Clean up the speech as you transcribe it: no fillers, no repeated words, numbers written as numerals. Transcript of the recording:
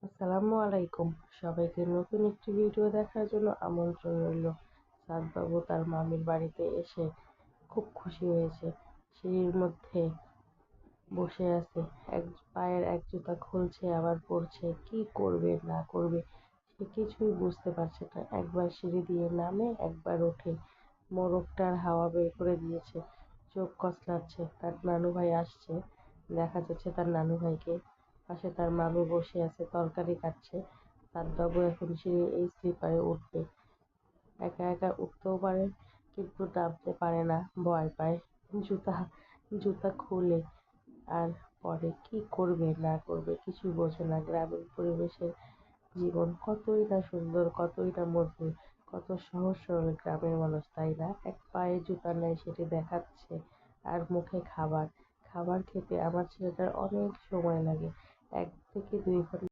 আসসালামু আলাইকুম। সবাইকে নতুন একটি ভিডিও দেখার জন্য আমন্ত্রণ রইল। সাদবাবু তার মামির বাড়িতে এসে খুব খুশি হয়েছে। সিঁড়ির মধ্যে বসে আছে, এক পায়ের এক জুতা খুলছে আবার পরছে। কি করবে না করবে সে কিছুই বুঝতে পারছে না। একবার সিঁড়ি দিয়ে নামে, একবার ওঠে। মোরগটার হাওয়া বের করে দিয়েছে, চোখ কসলাচ্ছে। তার নানু ভাই আসছে, দেখা যাচ্ছে তার নানু ভাইকে। পাশে তার মামি বসে আছে, তরকারি কাটছে। সাদবাবু এখন সিঁড়ি এই স্লিপারে উঠবে। একা একা উঠতেও পারে কিন্তু নামতে পারে না, ভয় পায়। জুতা জুতা খুলে আর পরে কি করবে না করবে কিছু বোঝে না। গ্রামীণ পরিবেশের জীবন কতই না সুন্দর, কতই না মধুর, কত সহজ সরল গ্রামের মানুষ, তাই না? এক পায়ে জুতা নেয়, সেটি দেখাচ্ছে। আর মুখে খাবার। খাবার খেতে আমার ছেলেটার অনেক সময় লাগে, 1 থেকে 2 ঘন্টা।